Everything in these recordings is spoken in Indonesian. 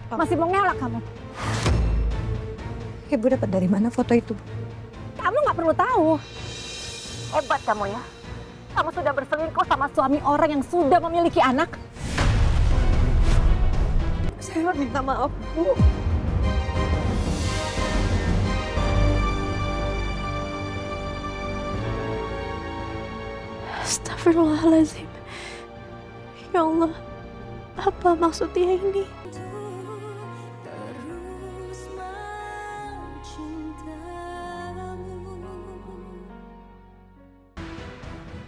Masih mau ngelak kamu? Ibu dapat dari mana foto itu? Kamu nggak perlu tahu. Hebat kamu ya. Kamu sudah berselingkuh sama suami orang yang sudah memiliki anak. Saya minta maaf, Bu. Astagfirullahaladzim. Ya Allah, apa maksudnya ini?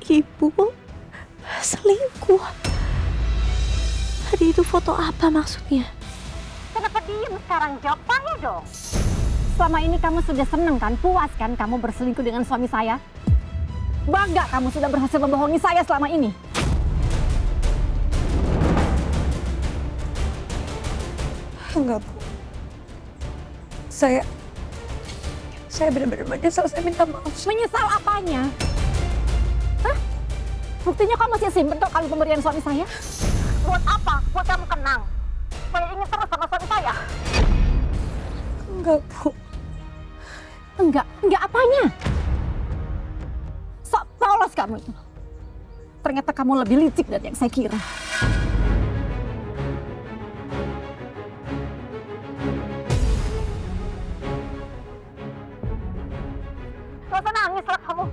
Ibu selingkuh. Tadi itu foto apa maksudnya? Kenapa diem sekarang? Jawab saya dong. Selama ini kamu sudah seneng kan, puas kan kamu berselingkuh dengan suami saya? Bangga kamu sudah berhasil membohongi saya selama ini. Enggak, Bu. Saya benar-benar menyesal. Saya minta maaf. Menyesal apanya? Hah? Buktinya kamu masih simpen kok kalung pemberian suami saya? Buat apa? Buat kamu kenang? Supaya ingin terus sama suami saya? Enggak, Bu. Enggak apanya? Sok polos kamu itu. Ternyata kamu lebih licik dari yang saya kira. Gak usah nangis lah kamu.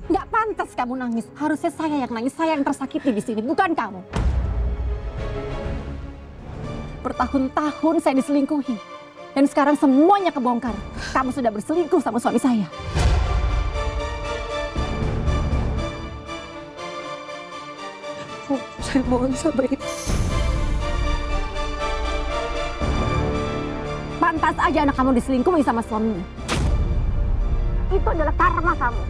Nggak pantas kamu nangis. Harusnya saya yang nangis, saya yang tersakiti di sini, bukan kamu. Bertahun-tahun saya diselingkuhi. Dan sekarang semuanya kebongkar. Kamu sudah berselingkuh sama suami saya. Bu, saya mohon sama Ibu. Pantas aja anak kamu diselingkuhi sama suaminya. Itu adalah karma kamu.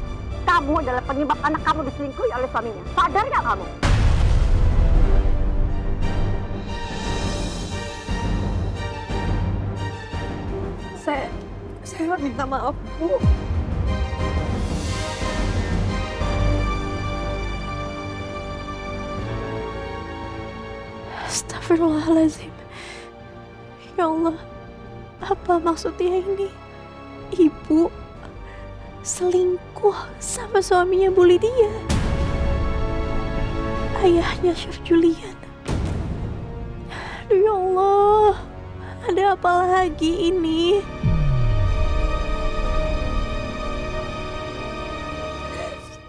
Kamu adalah penyebab anak kamu diselingkuhi oleh suaminya. Sadar nggak kamu? Saya minta maaf, Bu. Astagfirullahaladzim. Ya Allah, apa maksudnya ini? Ibu selingkuh sama suaminya Bu Lydia. Ayahnya Chef Julian. Aduh ya Allah, ada apa lagi ini?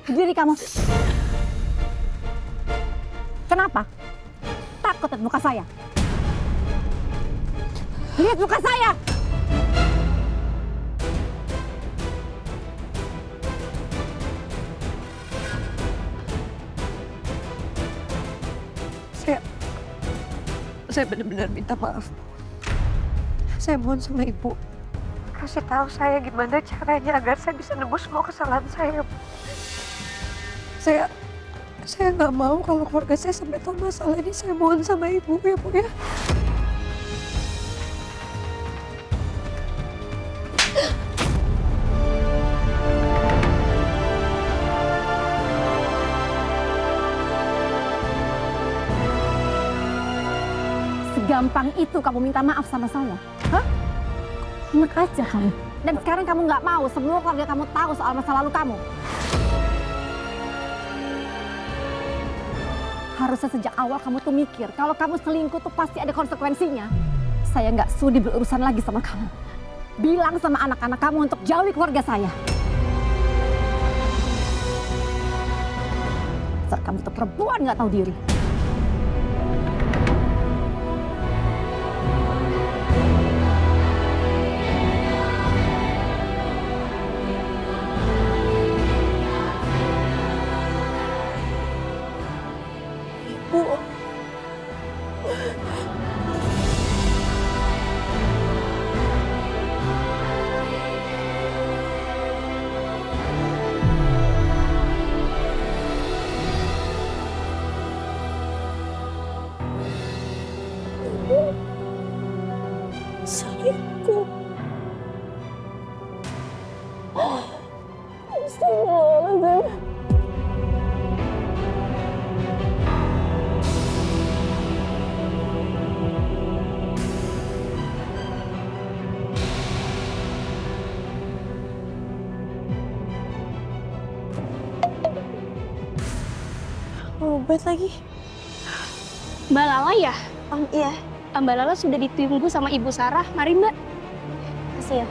Berdiri kamu. Kenapa? Takut lihat muka saya? Lihat muka saya! Saya benar-benar minta maaf. Saya mohon sama Ibu. Kasih tahu saya gimana caranya agar saya bisa nebus semua kesalahan saya, Bu. Saya nggak mau kalau keluarga saya sampai tahu masalah ini. Saya mohon sama Ibu ya, Bu ya. Segampang itu kamu minta maaf sama saya? Hah? Enak aja kamu. Dan sekarang kamu nggak mau semua keluarga kamu tahu soal masa lalu kamu. Harusnya sejak awal kamu tuh mikir kalau kamu selingkuh tuh pasti ada konsekuensinya. Saya nggak sudi berurusan lagi sama kamu. Bilang sama anak-anak kamu untuk jauhi keluarga saya. Saat kamu tuh perempuan nggak tahu diri. Selingkuh. Astagfirullahaladzim. obat lagi. Mbak Lala ya? Iya. Mbak Lala sudah ditunggu sama Ibu Sarah. Mari Mbak. Makasih ya.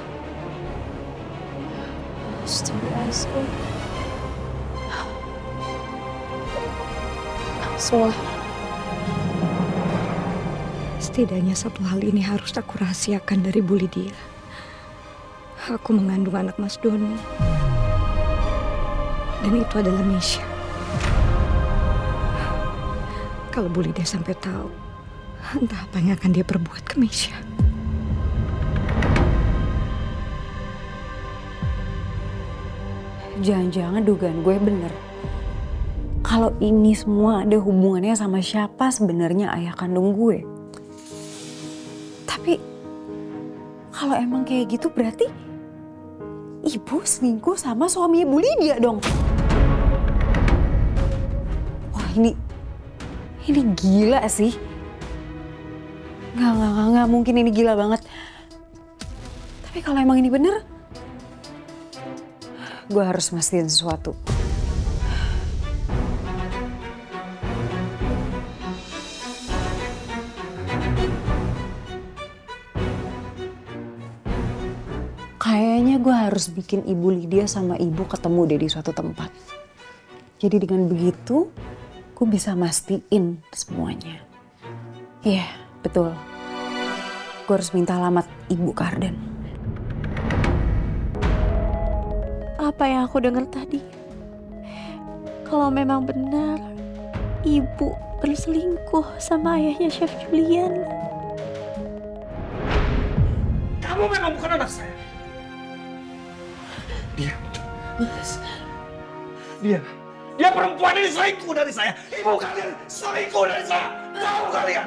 Astagfirullahaladzim. Semua. Setidaknya satu hal ini harus aku rahasiakan dari Bu Lydia. Aku mengandung anak Mas Doni. Dan itu adalah Misha. Kalau Bu Lydia sampai tahu, entah apa yang akan dia perbuat ke Misha. Jangan-jangan dugaan gue bener. Kalau ini semua ada hubungannya sama siapa sebenarnya ayah kandung gue. Tapi kalau emang kayak gitu berarti ibu selingkuh sama suami Bu Lydia dong. Wah ini gila sih. Nggak mungkin, ini gila banget. Tapi kalau emang ini bener, gue harus mastiin sesuatu. Kayaknya gue harus bikin Ibu Lydia sama ibu ketemu deh di suatu tempat. Jadi dengan begitu, gue bisa mastiin semuanya. Iya, betul. Gue harus minta alamat Ibu Kardan. Apa yang aku dengar tadi? Kalau memang benar, Ibu berselingkuh sama ayahnya Chef Julian. Kamu memang bukan anak saya. Dia perempuan ini selingkuh dari saya. Ibu kalian selingkuh dari saya. Tahu kalian?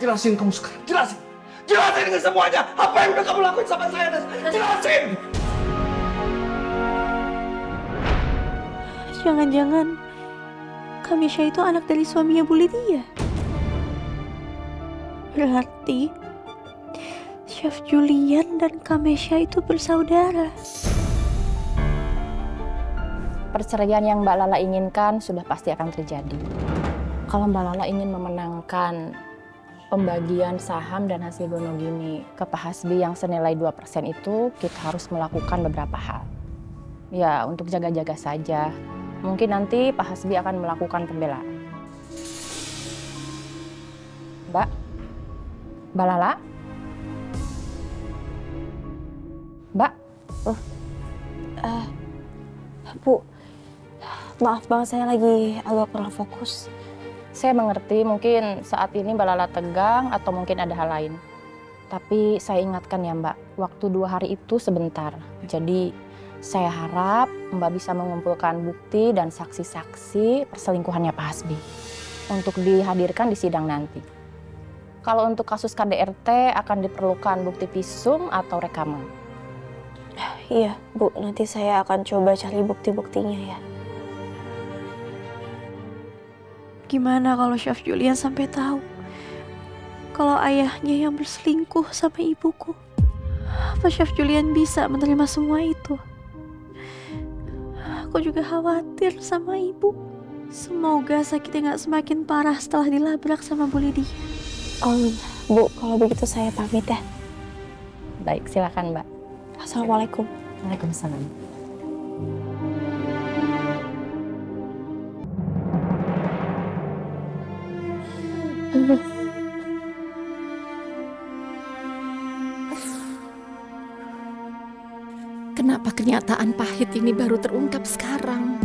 Jelasin kamu sekarang, jelasin. Jelasin ke semuanya. Apa yang udah kamu lakuin sama saya? Jelasin. Jangan-jangan Kamisha itu anak dari suaminya Bu Lydia. Berarti Chef Julian dan Kamisha itu bersaudara. Perceraian yang Mbak Lala inginkan sudah pasti akan terjadi. Kalau Mbak Lala ingin memenangkan pembagian saham dan hasil Gonogini ke Pak Hasbi yang senilai 2% itu, kita harus melakukan beberapa hal. Ya, untuk jaga-jaga saja. Mungkin nanti Pak Hasbi akan melakukan pembelaan. Mbak Lala? Mbak? Bu, maaf banget saya lagi agak kurang fokus. Saya mengerti mungkin saat ini Mbak Lala tegang atau mungkin ada hal lain. Tapi saya ingatkan ya Mbak, waktu 2 hari itu sebentar. Jadi saya harap Mbak bisa mengumpulkan bukti dan saksi-saksi perselingkuhannya Pak Hasbi untuk dihadirkan di sidang nanti. Kalau untuk kasus KDRT akan diperlukan bukti visum atau rekaman. Iya, Bu, nanti saya akan coba cari bukti-buktinya ya. Gimana kalau Chef Julian sampai tahu kalau ayahnya yang berselingkuh sama ibuku? Apa Chef Julian bisa menerima semua itu? Aku juga khawatir sama ibu. Semoga sakitnya nggak semakin parah setelah dilabrak sama Bu Lydia. Bu, kalau begitu saya pamit ya. Baik, silakan Mbak. Assalamualaikum. Waalaikumsalam. Kenapa kenyataan pahit ini baru terungkap sekarang?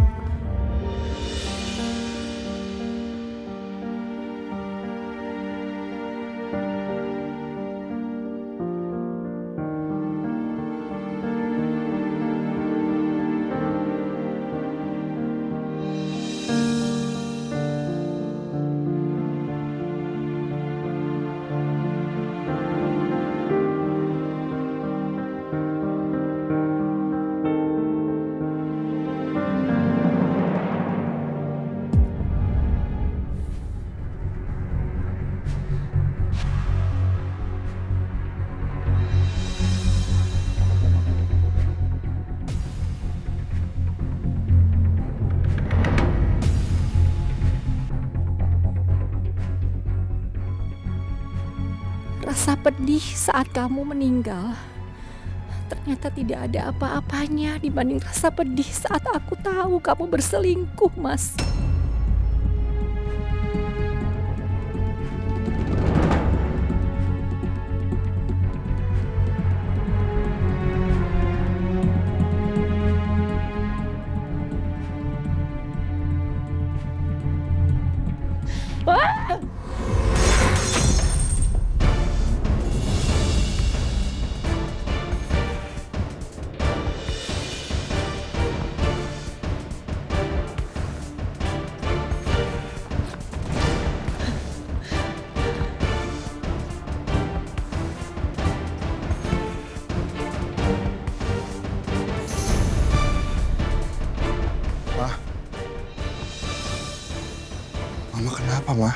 rasa pedih saat kamu meninggal. Ternyata tidak ada apa-apanya dibanding rasa pedih saat aku tahu kamu berselingkuh, Mas. Mama kenapa, Ma?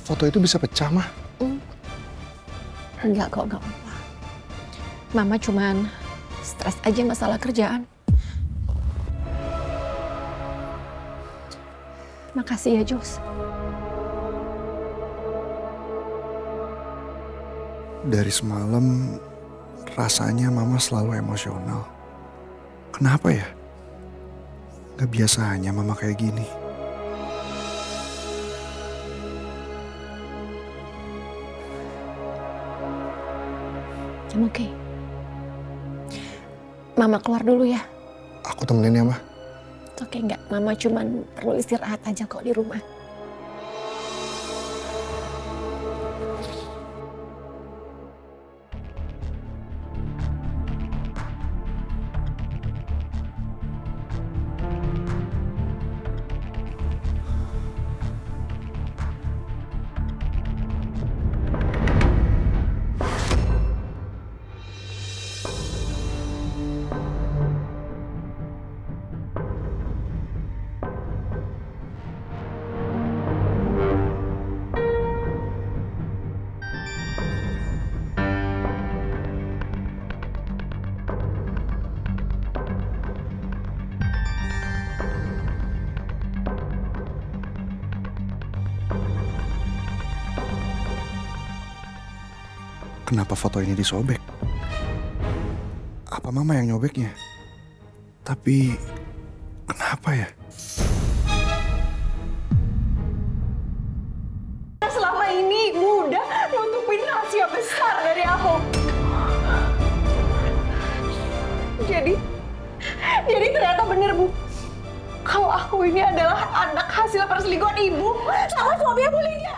Foto itu bisa pecah, Ma? Enggak kok, enggak apa-apa. Mama cuman stres aja masalah kerjaan. Makasih ya, Jos. Dari semalam, rasanya Mama selalu emosional. Kenapa ya? Gak biasanya Mama kayak gini. Oke. Mama keluar dulu ya. Aku temenin ya, Ma. Oke, enggak. Mama cuman perlu istirahat aja kok di rumah. Kenapa foto ini disobek? Apa Mama yang nyobeknya? Tapi kenapa ya? Selama ini Ibu udah nutupin rahasia besar dari aku. Jadi ternyata bener, Bu. Kalau aku ini adalah anak hasil perselingkuhan Ibu sama suaminya Bu Lydia.